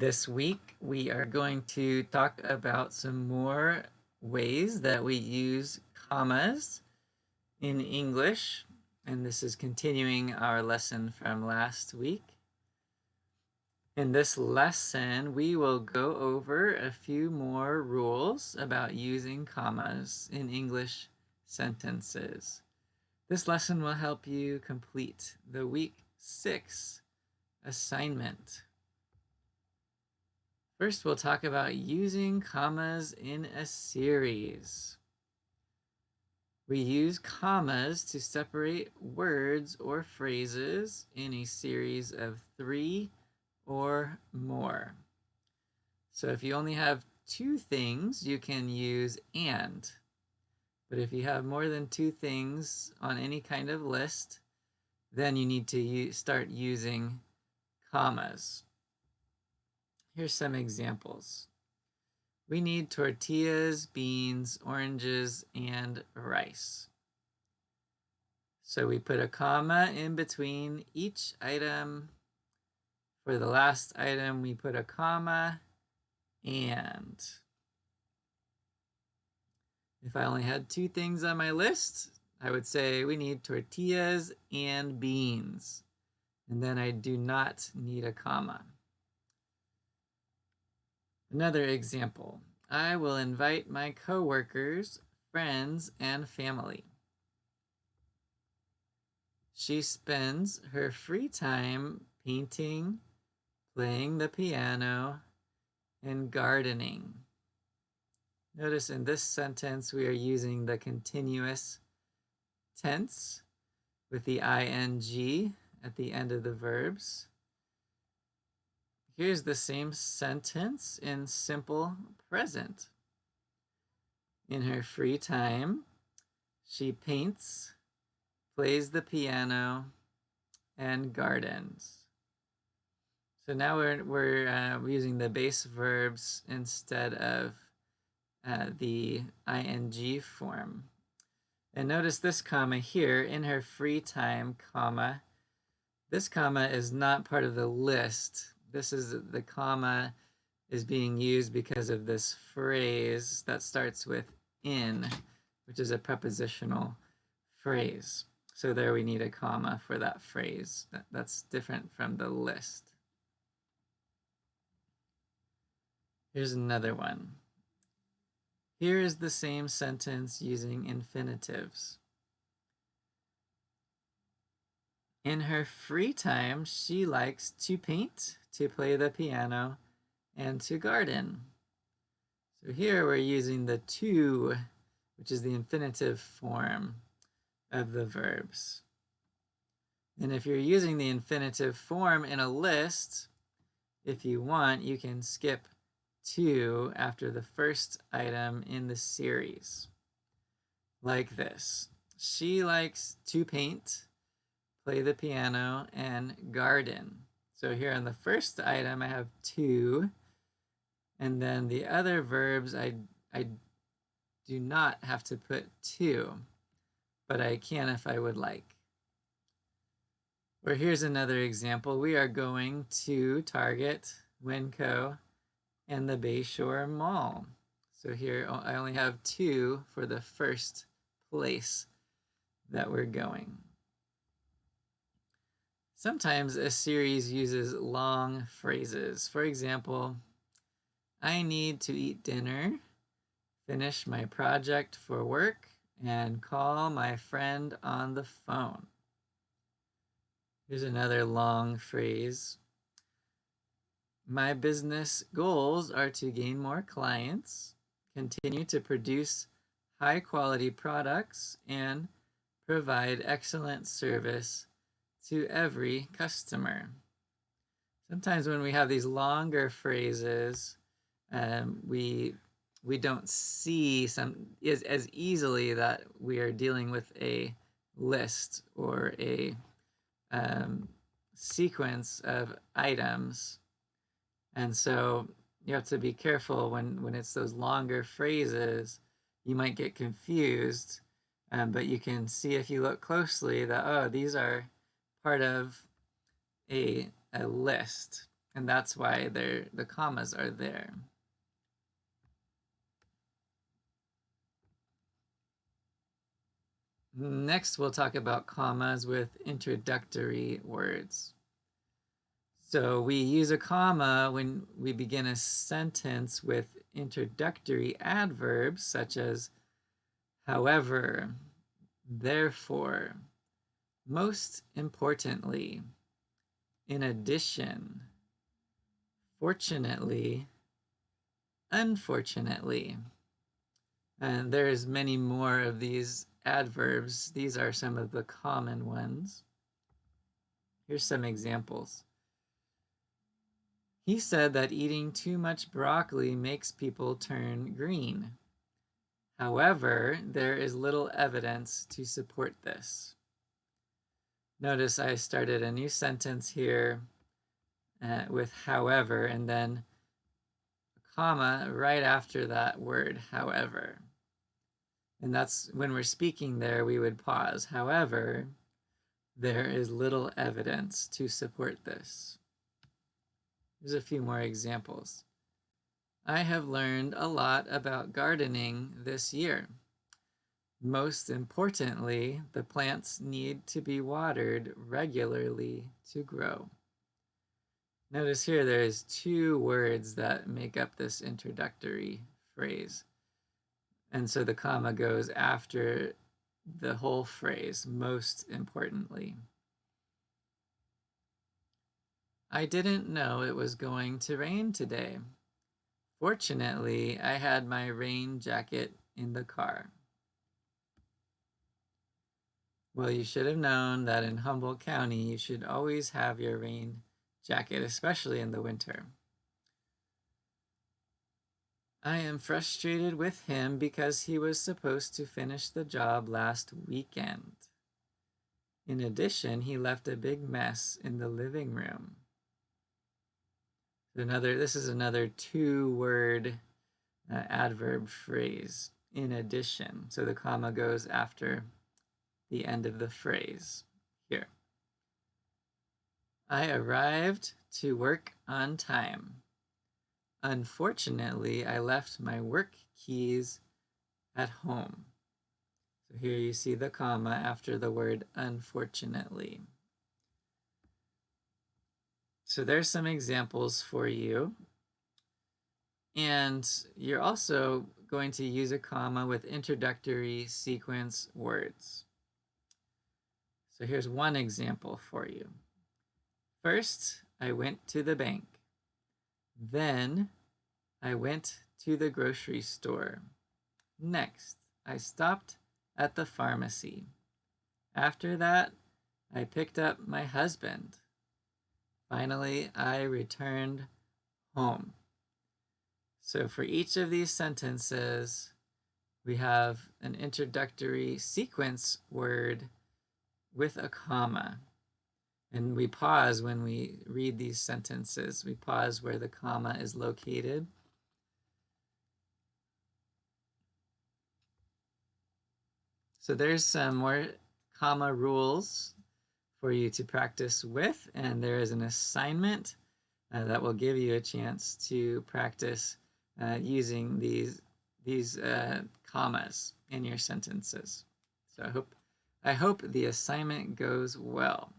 This week, we are going to talk about some more ways that we use commas in English. And this is continuing our lesson from last week. In this lesson, we will go over a few more rules about using commas in English sentences. This lesson will help you complete the week 6 assignment. First, we'll talk about using commas in a series. We use commas to separate words or phrases in a series of 3 or more. So if you only have 2 things, you can use and. But if you have more than 2 things on any kind of list, then you need to start using commas. Here's some examples. We need tortillas, beans, oranges, and rice. So we put a comma in between each item. For the last item, we put a comma and. If I only had 2 things on my list, I would say we need tortillas and beans. And then I do not need a comma. Another example, I will invite my coworkers, friends, and family. She spends her free time painting, playing the piano, and gardening. Notice in this sentence we are using the continuous tense with the ing at the end of the verbs. Here's the same sentence in simple present. In her free time, she paints, plays the piano, and gardens. So now we're using the base verbs instead of the ing form. And notice this comma here, in her free time, comma. This comma is not part of the list. The comma is being used because of this phrase that starts with in, which is a prepositional phrase. So there we need a comma for that phrase. That's different from the list. Here's another one. Here is the same sentence using infinitives. In her free time, she likes to paint, to play the piano, and to garden. So here we're using the to, which is the infinitive form of the verbs. And if you're using the infinitive form in a list, if you want, you can skip to after the first item in the series. Like this. She likes to paint, play the piano, and garden. So here on the first item, I have to, and then the other verbs, I do not have to put to, but I can if I would like. Or here's another example. We are going to Target, Winco, and the Bayshore Mall. So here I only have 2 for the first place that we're going. Sometimes a series uses long phrases. For example, I need to eat dinner, finish my project for work, and call my friend on the phone. Here's another long phrase. My business goals are to gain more clients, continue to produce high-quality products, and provide excellent service to every customer. Sometimes when we have these longer phrases, we don't see as easily that we are dealing with a list or a sequence of items. And so you have to be careful when it's those longer phrases. You might get confused, but you can see if you look closely that, oh, these are part of a list. And that's why the commas are there. Next, we'll talk about commas with introductory words. So we use a comma when we begin a sentence with introductory adverbs such as however, therefore, most importantly, in addition, fortunately, unfortunately. And there's many more of these adverbs. These are some of the common ones. Here's some examples. He said that eating too much broccoli makes people turn green. However, there is little evidence to support this. Notice I started a new sentence here with however, and then a comma right after that word, however. And that's when we're speaking there, we would pause. However, there is little evidence to support this. Here's a few more examples. I have learned a lot about gardening this year. Most importantly, the plants need to be watered regularly to grow. Notice here there's two words that make up this introductory phrase. And so the comma goes after the whole phrase, most importantly. I didn't know it was going to rain today. Fortunately, I had my rain jacket in the car. Well, you should have known that in Humboldt County, you should always have your rain jacket, especially in the winter. I am frustrated with him because he was supposed to finish the job last weekend. In addition, he left a big mess in the living room. This is another two-word adverb phrase, in addition. So the comma goes after the end of the phrase here. I arrived to work on time. Unfortunately, I left my work keys at home. So here you see the comma after the word unfortunately. So there's some examples for you. And you're also going to use a comma with introductory sequence words. So here's one example for you. First, I went to the bank. Then, I went to the grocery store. Next, I stopped at the pharmacy. After that, I picked up my husband. Finally, I returned home. So for each of these sentences, we have an introductory sequence word with a comma. And we pause when we read these sentences. We pause where the comma is located. So there's some more comma rules for you to practice with, and there is an assignment that will give you a chance to practice using these commas in your sentences. So I hope the assignment goes well.